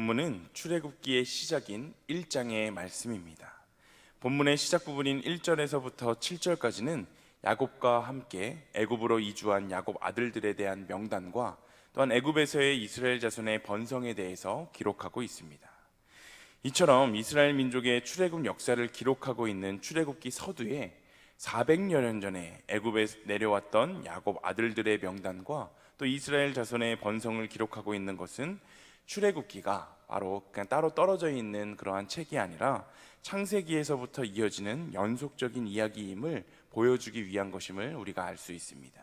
본문은 출애굽기의 시작인 1장의 말씀입니다. 본문의 시작 부분인 1절에서부터 7절까지는 야곱과 함께 애굽으로 이주한 야곱 아들들에 대한 명단과 또한 애굽에서의 이스라엘 자손의 번성에 대해서 기록하고 있습니다. 이처럼 이스라엘 민족의 출애굽 역사를 기록하고 있는 출애굽기 서두에 400여 년 전에 애굽에 내려왔던 야곱 아들들의 명단과 또 이스라엘 자손의 번성을 기록하고 있는 것은 출애굽기가 바로 그냥 따로 떨어져 있는 그러한 책이 아니라 창세기에서부터 이어지는 연속적인 이야기임을 보여주기 위한 것임을 우리가 알 수 있습니다.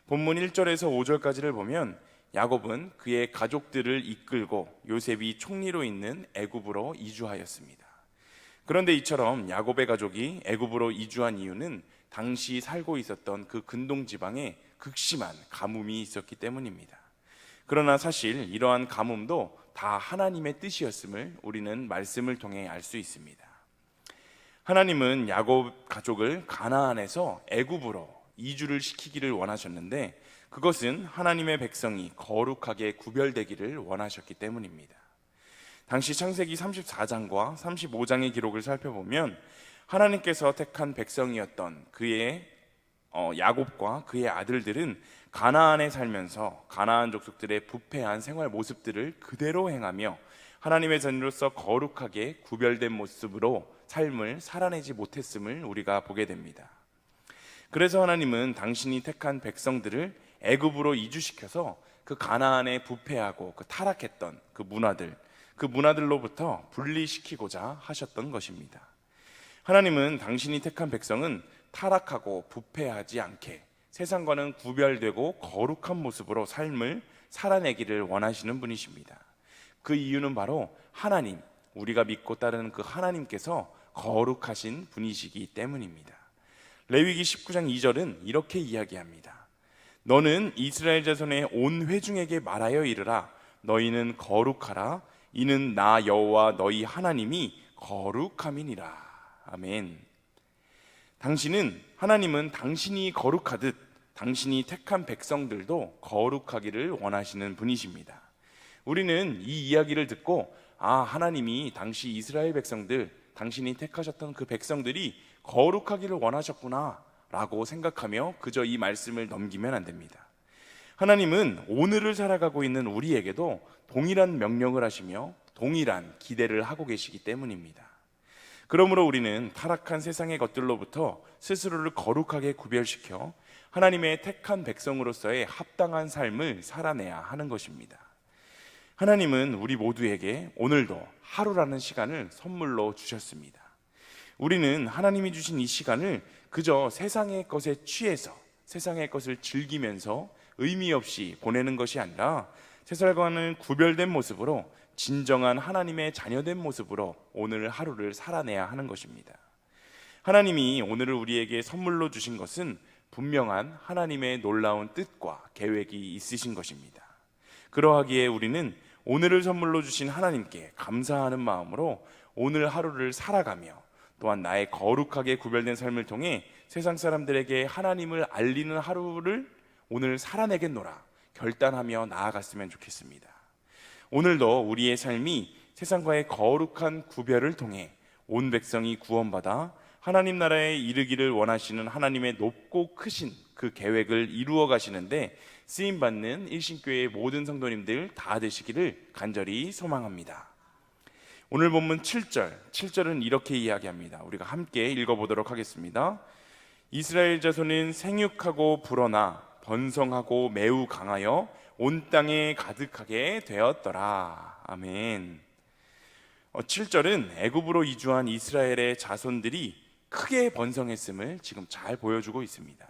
본문 1절에서 5절까지를 보면 야곱은 그의 가족들을 이끌고 요셉이 총리로 있는 애굽으로 이주하였습니다. 그런데 이처럼 야곱의 가족이 애굽으로 이주한 이유는 당시 살고 있었던 그 근동 지방에 극심한 가뭄이 있었기 때문입니다. 그러나 사실 이러한 가뭄도 다 하나님의 뜻이었음을 우리는 말씀을 통해 알 수 있습니다. 하나님은 야곱 가족을 가나안에서 애굽으로 이주를 시키기를 원하셨는데 그것은 하나님의 백성이 거룩하게 구별되기를 원하셨기 때문입니다. 당시 창세기 34장과 35장의 기록을 살펴보면 하나님께서 택한 백성이었던 그의 야곱과 그의 아들들은 가나안에 살면서 가나안 족속들의 부패한 생활 모습들을 그대로 행하며 하나님의 자녀로서 거룩하게 구별된 모습으로 삶을 살아내지 못했음을 우리가 보게 됩니다. 그래서 하나님은 당신이 택한 백성들을 애굽으로 이주시켜서 그 가나안에 부패하고 그 타락했던 그 문화들로부터 분리시키고자 하셨던 것입니다. 하나님은 당신이 택한 백성은 타락하고 부패하지 않게 세상과는 구별되고 거룩한 모습으로 삶을 살아내기를 원하시는 분이십니다. 그 이유는 바로 하나님, 우리가 믿고 따르는 그 하나님께서 거룩하신 분이시기 때문입니다. 레위기 19장 2절은 이렇게 이야기합니다. 너는 이스라엘 자손의 온 회중에게 말하여 이르라. 너희는 거룩하라. 이는 나 여호와 너희 하나님이 거룩함이니라. 아멘. 하나님은 당신이 거룩하듯 당신이 택한 백성들도 거룩하기를 원하시는 분이십니다. 우리는 이 이야기를 듣고 하나님이 당시 이스라엘 백성들, 당신이 택하셨던 그 백성들이 거룩하기를 원하셨구나 라고 생각하며 그저 이 말씀을 넘기면 안 됩니다. 하나님은 오늘을 살아가고 있는 우리에게도 동일한 명령을 하시며 동일한 기대를 하고 계시기 때문입니다. 그러므로 우리는 타락한 세상의 것들로부터 스스로를 거룩하게 구별시켜 하나님의 택한 백성으로서의 합당한 삶을 살아내야 하는 것입니다. 하나님은 우리 모두에게 오늘도 하루라는 시간을 선물로 주셨습니다. 우리는 하나님이 주신 이 시간을 그저 세상의 것에 취해서 세상의 것을 즐기면서 의미 없이 보내는 것이 아니라 세상과는 구별된 모습으로 진정한 하나님의 자녀된 모습으로 오늘 하루를 살아내야 하는 것입니다. 하나님이 오늘을 우리에게 선물로 주신 것은 분명한 하나님의 놀라운 뜻과 계획이 있으신 것입니다. 그러하기에 우리는 오늘을 선물로 주신 하나님께 감사하는 마음으로 오늘 하루를 살아가며 또한 나의 거룩하게 구별된 삶을 통해 세상 사람들에게 하나님을 알리는 하루를 오늘 살아내겠노라 결단하며 나아갔으면 좋겠습니다. 오늘도 우리의 삶이 세상과의 거룩한 구별을 통해 온 백성이 구원받아 하나님 나라에 이르기를 원하시는 하나님의 높고 크신 그 계획을 이루어 가시는데 쓰임받는 일신교회의 모든 성도님들 다 되시기를 간절히 소망합니다. 오늘 본문 7절은 이렇게 이야기합니다. 우리가 함께 읽어보도록 하겠습니다. 이스라엘 자손은 생육하고 불어나 번성하고 매우 강하여 온 땅에 가득하게 되었더라. 아멘. 7절은 애굽으로 이주한 이스라엘의 자손들이 크게 번성했음을 지금 잘 보여주고 있습니다.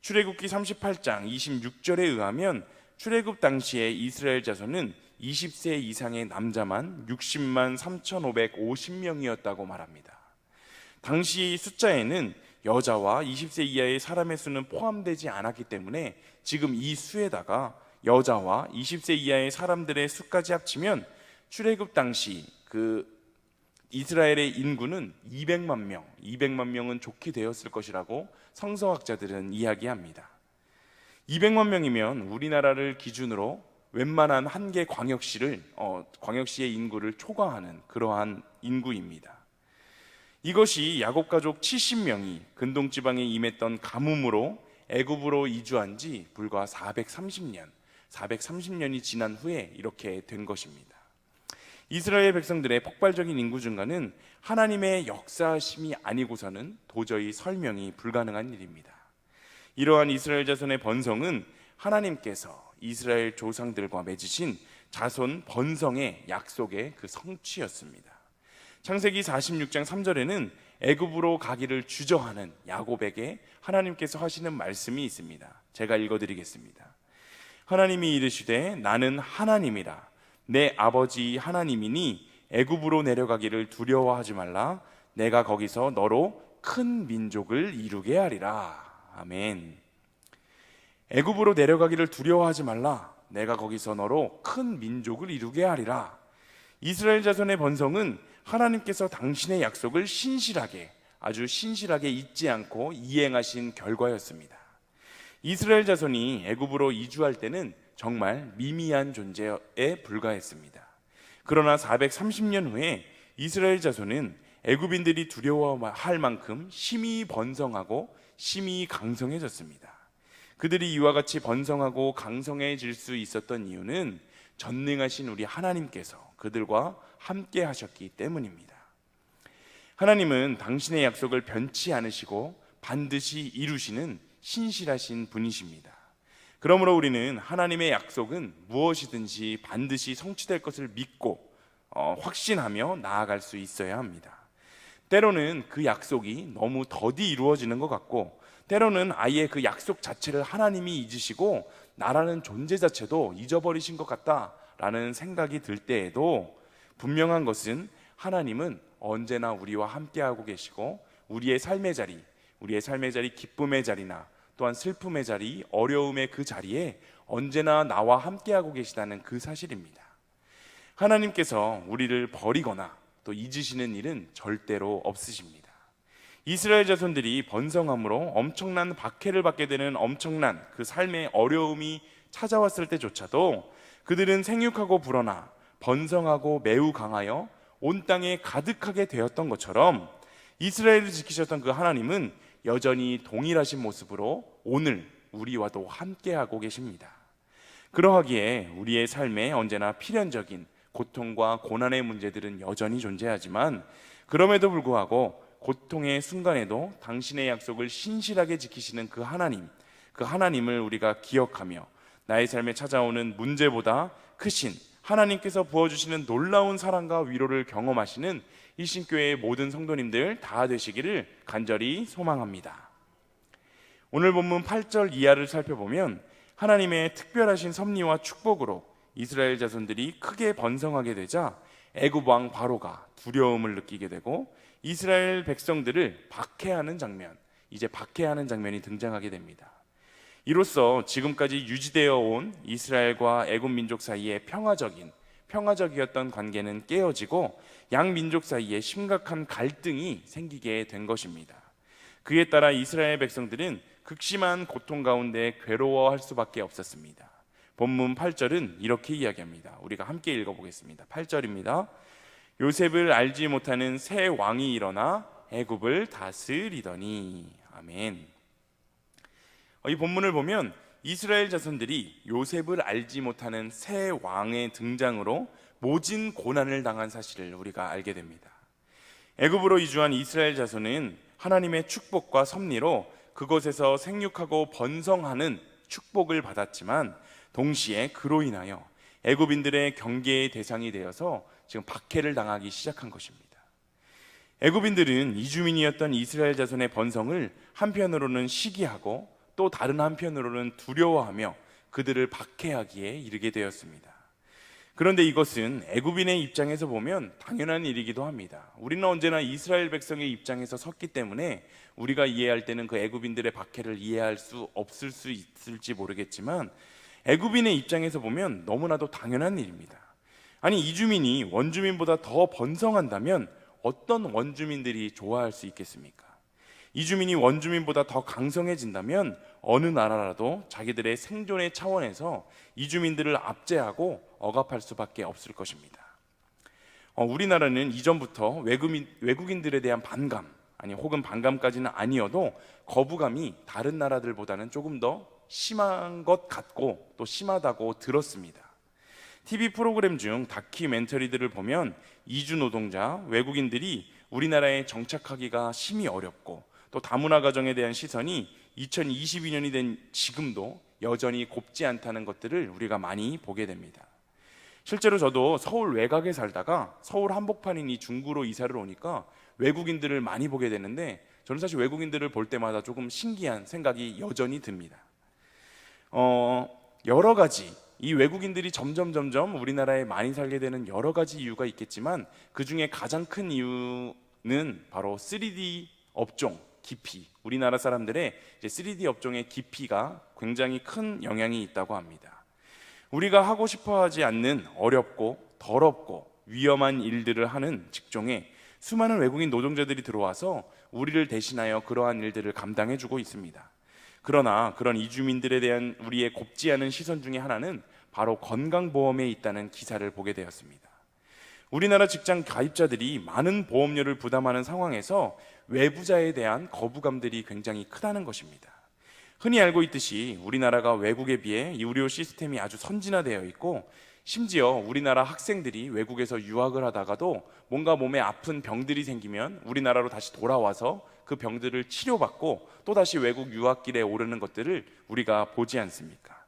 출애굽기 38장 26절에 의하면 출애굽 당시에 이스라엘 자손은 20세 이상의 남자만 60만 3,550명이었다고 말합니다. 당시 숫자에는 여자와 20세 이하의 사람의 수는 포함되지 않았기 때문에 지금 이 수에다가 여자와 20세 이하의 사람들의 수까지 합치면 출애굽 당시 그 이스라엘의 인구는 200만 명은 좋게 되었을 것이라고 성서학자들은 이야기합니다. 200만 명이면 우리나라를 기준으로 웬만한 한 개 광역시의 인구를 초과하는 그러한 인구입니다. 이것이 야곱 가족 70명이 근동 지방에 임했던 가뭄으로 애굽으로 이주한 지 불과 430년이 지난 후에 이렇게 된 것입니다. 이스라엘 백성들의 폭발적인 인구 증가는 하나님의 역사심이 아니고서는 도저히 설명이 불가능한 일입니다. 이러한 이스라엘 자손의 번성은 하나님께서 이스라엘 조상들과 맺으신 자손 번성의 약속의 그 성취였습니다. 창세기 46장 3절에는 애굽으로 가기를 주저하는 야곱에게 하나님께서 하시는 말씀이 있습니다. 제가 읽어드리겠습니다. 하나님이 이르시되 나는 하나님이라 내 아버지 하나님이니 애굽으로 내려가기를 두려워하지 말라. 내가 거기서 너로 큰 민족을 이루게 하리라. 아멘. 애굽으로 내려가기를 두려워하지 말라. 내가 거기서 너로 큰 민족을 이루게 하리라. 이스라엘 자손의 번성은 하나님께서 당신의 약속을 아주 신실하게 잊지 않고 이행하신 결과였습니다. 이스라엘 자손이 애굽으로 이주할 때는 정말 미미한 존재에 불과했습니다. 그러나 430년 후에 이스라엘 자손은 애굽인들이 두려워할 만큼 심히 번성하고 심히 강성해졌습니다. 그들이 이와 같이 번성하고 강성해질 수 있었던 이유는 전능하신 우리 하나님께서 그들과 함께 하셨기 때문입니다. 하나님은 당신의 약속을 변치 않으시고 반드시 이루시는 신실하신 분이십니다. 그러므로 우리는 하나님의 약속은 무엇이든지 반드시 성취될 것을 믿고 확신하며 나아갈 수 있어야 합니다. 때로는 그 약속이 너무 더디 이루어지는 것 같고, 때로는 아예 그 약속 자체를 하나님이 잊으시고 나라는 존재 자체도 잊어버리신 것 같다라는 생각이 들 때에도 분명한 것은 하나님은 언제나 우리와 함께하고 계시고 우리의 삶의 자리, 기쁨의 자리나 또한 슬픔의 자리, 어려움의 그 자리에 언제나 나와 함께하고 계시다는 그 사실입니다. 하나님께서 우리를 버리거나 또 잊으시는 일은 절대로 없으십니다. 이스라엘 자손들이 번성함으로 엄청난 박해를 받게 되는 엄청난 그 삶의 어려움이 찾아왔을 때조차도 그들은 생육하고 불어나 번성하고 매우 강하여 온 땅에 가득하게 되었던 것처럼 이스라엘을 지키셨던 그 하나님은 여전히 동일하신 모습으로 오늘 우리와도 함께하고 계십니다. 그러하기에 우리의 삶에 언제나 필연적인 고통과 고난의 문제들은 여전히 존재하지만, 그럼에도 불구하고 고통의 순간에도 당신의 약속을 신실하게 지키시는 그 하나님을 우리가 기억하며 나의 삶에 찾아오는 문제보다 크신 하나님께서 부어주시는 놀라운 사랑과 위로를 경험하시는 일신교회의 모든 성도님들 다 되시기를 간절히 소망합니다. 오늘 본문 8절 이하를 살펴보면 하나님의 특별하신 섭리와 축복으로 이스라엘 자손들이 크게 번성하게 되자 애굽 왕 바로가 두려움을 느끼게 되고 이스라엘 백성들을 박해하는 장면이 등장하게 됩니다. 이로써 지금까지 유지되어 온 이스라엘과 애굽 민족 사이의 평화적이었던 관계는 깨어지고 양 민족 사이에 심각한 갈등이 생기게 된 것입니다. 그에 따라 이스라엘 백성들은 극심한 고통 가운데 괴로워할 수밖에 없었습니다. 본문 8절은 이렇게 이야기합니다. 우리가 함께 읽어보겠습니다. 8절입니다. 요셉을 알지 못하는 새 왕이 일어나 애굽을 다스리더니. 아멘. 이 본문을 보면 이스라엘 자손들이 요셉을 알지 못하는 새 왕의 등장으로 모진 고난을 당한 사실을 우리가 알게 됩니다. 애굽으로 이주한 이스라엘 자손은 하나님의 축복과 섭리로 그곳에서 생육하고 번성하는 축복을 받았지만, 동시에 그로 인하여 애굽인들의 경계의 대상이 되어서 지금 박해를 당하기 시작한 것입니다. 애굽인들은 이주민이었던 이스라엘 자손의 번성을 한편으로는 시기하고 또 다른 한편으로는 두려워하며 그들을 박해하기에 이르게 되었습니다. 그런데 이것은 애굽인의 입장에서 보면 당연한 일이기도 합니다. 우리는 언제나 이스라엘 백성의 입장에서 섰기 때문에 우리가 이해할 때는 그 애굽인들의 박해를 이해할 수 없을 수 있을지 모르겠지만, 애굽인의 입장에서 보면 너무나도 당연한 일입니다. 아니, 이주민이 원주민보다 더 번성한다면 어떤 원주민들이 좋아할 수 있겠습니까? 이주민이 원주민보다 더 강성해진다면 어느 나라라도 자기들의 생존의 차원에서 이주민들을 압제하고 억압할 수밖에 없을 것입니다. 우리나라는 이전부터 외국인들에 대한 반감, 혹은 반감까지는 아니어도 거부감이 다른 나라들보다는 조금 더 심한 것 같고 또 심하다고 들었습니다. TV 프로그램 중 다큐멘터리들을 보면 이주 노동자, 외국인들이 우리나라에 정착하기가 심히 어렵고 또 다문화 가정에 대한 시선이 2022년이 된 지금도 여전히 곱지 않다는 것들을 우리가 많이 보게 됩니다. 실제로 저도 서울 외곽에 살다가 서울 한복판인 이 중구로 이사를 오니까 외국인들을 많이 보게 되는데 저는 사실 외국인들을 볼 때마다 조금 신기한 생각이 여전히 듭니다. 여러 가지 이 외국인들이 점점 우리나라에 많이 살게 되는 여러 가지 이유가 있겠지만 그 중에 가장 큰 이유는 바로 3D 업종 깊이, 우리나라 사람들의 3D 업종의 깊이가 굉장히 큰 영향이 있다고 합니다. 우리가 하고 싶어 하지 않는 어렵고 더럽고 위험한 일들을 하는 직종에 수많은 외국인 노동자들이 들어와서 우리를 대신하여 그러한 일들을 감당해 주고 있습니다. 그러나 그런 이주민들에 대한 우리의 곱지 않은 시선 중에 하나는 바로 건강보험에 있다는 기사를 보게 되었습니다. 우리나라 직장 가입자들이 많은 보험료를 부담하는 상황에서 외부자에 대한 거부감들이 굉장히 크다는 것입니다. 흔히 알고 있듯이 우리나라가 외국에 비해 이 의료 시스템이 아주 선진화되어 있고 심지어 우리나라 학생들이 외국에서 유학을 하다가도 뭔가 몸에 아픈 병들이 생기면 우리나라로 다시 돌아와서 그 병들을 치료받고 또다시 외국 유학길에 오르는 것들을 우리가 보지 않습니까?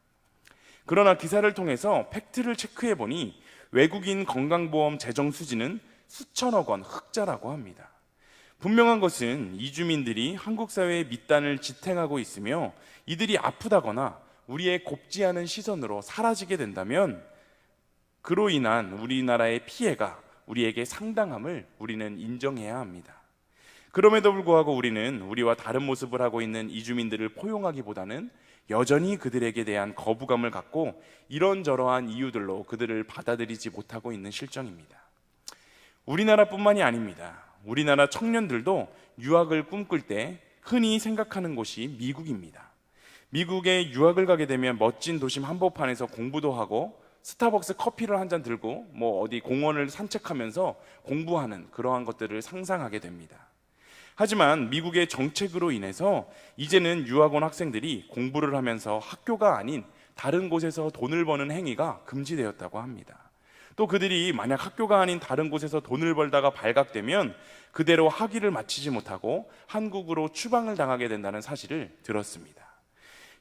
그러나 기사를 통해서 팩트를 체크해 보니 외국인 건강보험 재정 수지는 수천억 원 흑자라고 합니다. 분명한 것은 이주민들이 한국 사회의 밑단을 지탱하고 있으며 이들이 아프다거나 우리의 곱지 않은 시선으로 사라지게 된다면 그로 인한 우리나라의 피해가 우리에게 상당함을 우리는 인정해야 합니다. 그럼에도 불구하고 우리는 우리와 다른 모습을 하고 있는 이주민들을 포용하기보다는 여전히 그들에게 대한 거부감을 갖고 이런저러한 이유들로 그들을 받아들이지 못하고 있는 실정입니다. 우리나라뿐만이 아닙니다. 우리나라 청년들도 유학을 꿈꿀 때 흔히 생각하는 곳이 미국입니다. 미국에 유학을 가게 되면 멋진 도심 한복판에서 공부도 하고 스타벅스 커피를 한 잔 들고 어디 공원을 산책하면서 공부하는 그러한 것들을 상상하게 됩니다. 하지만 미국의 정책으로 인해서 이제는 유학 온 학생들이 공부를 하면서 학교가 아닌 다른 곳에서 돈을 버는 행위가 금지되었다고 합니다. 또 그들이 만약 학교가 아닌 다른 곳에서 돈을 벌다가 발각되면 그대로 학위를 마치지 못하고 한국으로 추방을 당하게 된다는 사실을 들었습니다.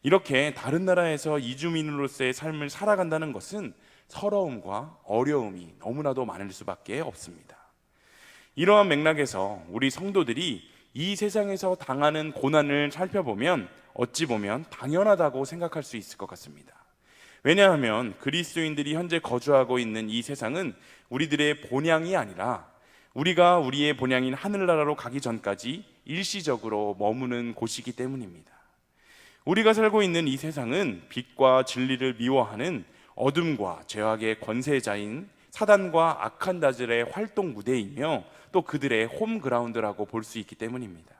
이렇게 다른 나라에서 이주민으로서의 삶을 살아간다는 것은 서러움과 어려움이 너무나도 많을 수밖에 없습니다. 이러한 맥락에서 우리 성도들이 이 세상에서 당하는 고난을 살펴보면 어찌 보면 당연하다고 생각할 수 있을 것 같습니다. 왜냐하면 그리스도인들이 현재 거주하고 있는 이 세상은 우리들의 본향이 아니라 우리가 우리의 본향인 하늘나라로 가기 전까지 일시적으로 머무는 곳이기 때문입니다. 우리가 살고 있는 이 세상은 빛과 진리를 미워하는 어둠과 죄악의 권세자인 사단과 악한 자들의 활동 무대이며 또 그들의 홈그라운드라고 볼 수 있기 때문입니다.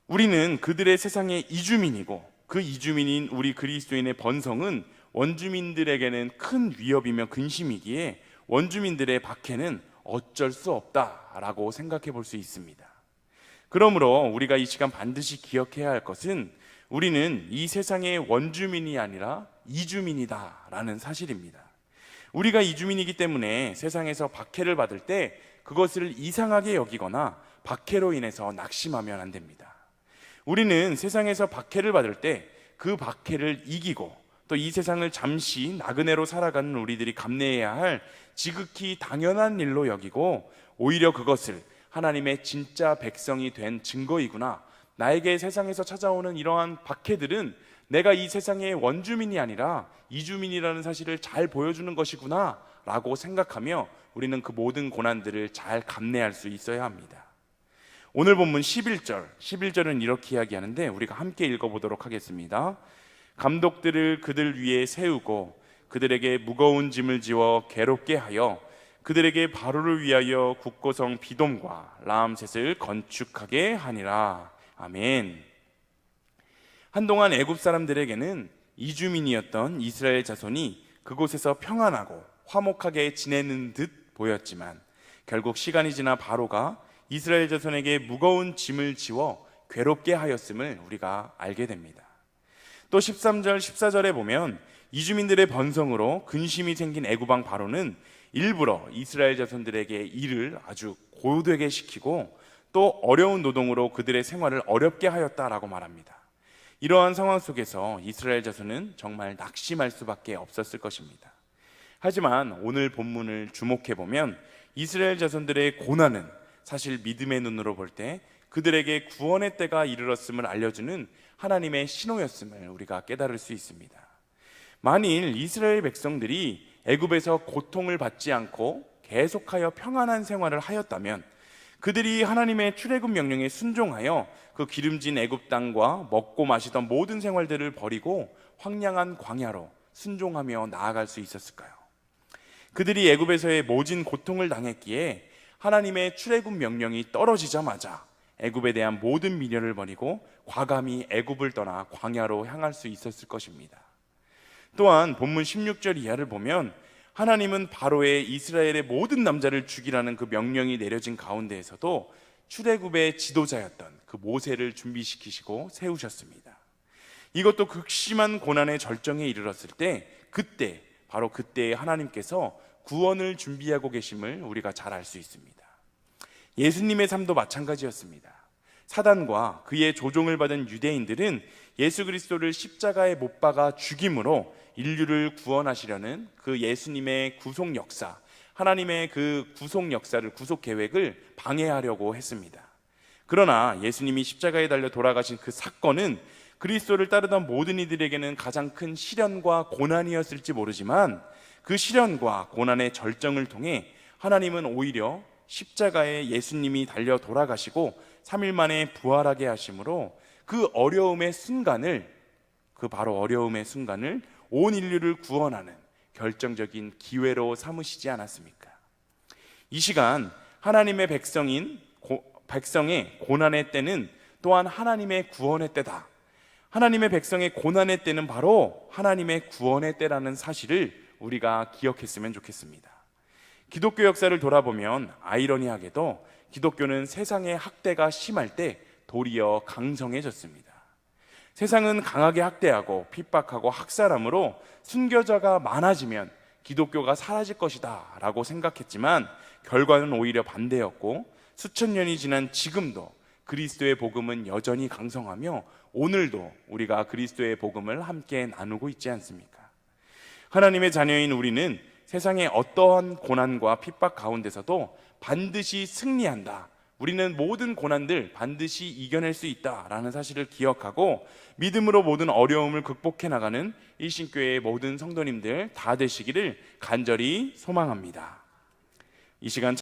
우리는 그들의 세상의 이주민이고 그 이주민인 우리 그리스도인의 번성은 원주민들에게는 큰 위협이며 근심이기에 원주민들의 박해는 어쩔 수 없다라고 생각해 볼 수 있습니다. 그러므로 우리가 이 시간 반드시 기억해야 할 것은 우리는 이 세상의 원주민이 아니라 이주민이다라는 사실입니다. 우리가 이주민이기 때문에 세상에서 박해를 받을 때 그것을 이상하게 여기거나 박해로 인해서 낙심하면 안 됩니다. 우리는 세상에서 박해를 받을 때 그 박해를 이기고 또 이 세상을 잠시 나그네로 살아가는 우리들이 감내해야 할 지극히 당연한 일로 여기고 오히려 그것을 하나님의 진짜 백성이 된 증거이구나, 나에게 세상에서 찾아오는 이러한 박해들은 내가 이 세상의 원주민이 아니라 이주민이라는 사실을 잘 보여주는 것이구나 라고 생각하며 우리는 그 모든 고난들을 잘 감내할 수 있어야 합니다. 오늘 본문 11절은 이렇게 이야기하는데 우리가 함께 읽어보도록 하겠습니다. 감독들을 그들 위에 세우고 그들에게 무거운 짐을 지워 괴롭게 하여 그들에게 바로를 위하여 국고성 비돔과 라암셋을 건축하게 하니라. 아멘. 한동안 애굽 사람들에게는 이주민이었던 이스라엘 자손이 그곳에서 평안하고 화목하게 지내는 듯 보였지만 결국 시간이 지나 바로가 이스라엘 자손에게 무거운 짐을 지워 괴롭게 하였음을 우리가 알게 됩니다. 또 13절, 14절에 보면 이주민들의 번성으로 근심이 생긴 애굽왕 바로는 일부러 이스라엘 자손들에게 일을 아주 고되게 시키고 또 어려운 노동으로 그들의 생활을 어렵게 하였다라고 말합니다. 이러한 상황 속에서 이스라엘 자손은 정말 낙심할 수밖에 없었을 것입니다. 하지만 오늘 본문을 주목해 보면 이스라엘 자손들의 고난은 사실 믿음의 눈으로 볼 때 그들에게 구원의 때가 이르렀음을 알려주는 하나님의 신호였음을 우리가 깨달을 수 있습니다. 만일 이스라엘 백성들이 애굽에서 고통을 받지 않고 계속하여 평안한 생활을 하였다면 그들이 하나님의 출애굽 명령에 순종하여 그 기름진 애굽 땅과 먹고 마시던 모든 생활들을 버리고 황량한 광야로 순종하며 나아갈 수 있었을까요? 그들이 애굽에서의 모진 고통을 당했기에 하나님의 출애굽 명령이 떨어지자마자 애굽에 대한 모든 미련을 버리고 과감히 애굽을 떠나 광야로 향할 수 있었을 것입니다. 또한 본문 16절 이하를 보면 하나님은 바로의 이스라엘의 모든 남자를 죽이라는 그 명령이 내려진 가운데에서도 출애굽의 지도자였던 그 모세를 준비시키시고 세우셨습니다. 이것도 극심한 고난의 절정에 이르렀을 때 그때 바로 그때에 하나님께서 구원을 준비하고 계심을 우리가 잘 알 수 있습니다. 예수님의 삶도 마찬가지였습니다. 사단과 그의 조종을 받은 유대인들은 예수 그리스도를 십자가에 못 박아 죽임으로 인류를 구원하시려는 그 예수님의 구속 역사, 하나님의 그 구속 역사를, 구속 계획을 방해하려고 했습니다. 그러나 예수님이 십자가에 달려 돌아가신 그 사건은 그리스도를 따르던 모든 이들에게는 가장 큰 시련과 고난이었을지 모르지만 그 시련과 고난의 절정을 통해 하나님은 오히려 십자가에 예수님이 달려 돌아가시고 3일 만에 부활하게 하심으로 그 어려움의 순간을, 그 바로 어려움의 순간을 온 인류를 구원하는 결정적인 기회로 삼으시지 않았습니까? 이 시간 하나님의 백성의 고난의 때는 또한 하나님의 구원의 때다. 하나님의 백성의 고난의 때는 바로 하나님의 구원의 때라는 사실을 우리가 기억했으면 좋겠습니다. 기독교 역사를 돌아보면 아이러니하게도 기독교는 세상의 학대가 심할 때 도리어 강성해졌습니다. 세상은 강하게 학대하고 핍박하고 학살함으로 순교자가 많아지면 기독교가 사라질 것이다 라고 생각했지만 결과는 오히려 반대였고 수천 년이 지난 지금도 그리스도의 복음은 여전히 강성하며 오늘도 우리가 그리스도의 복음을 함께 나누고 있지 않습니까? 하나님의 자녀인 우리는 세상의 어떠한 고난과 핍박 가운데서도 반드시 승리한다. 우리는 모든 고난들 반드시 이겨낼 수 있다라는 사실을 기억하고 믿음으로 모든 어려움을 극복해 나가는 일신교회의 모든 성도님들 다 되시기를 간절히 소망합니다. 이 시간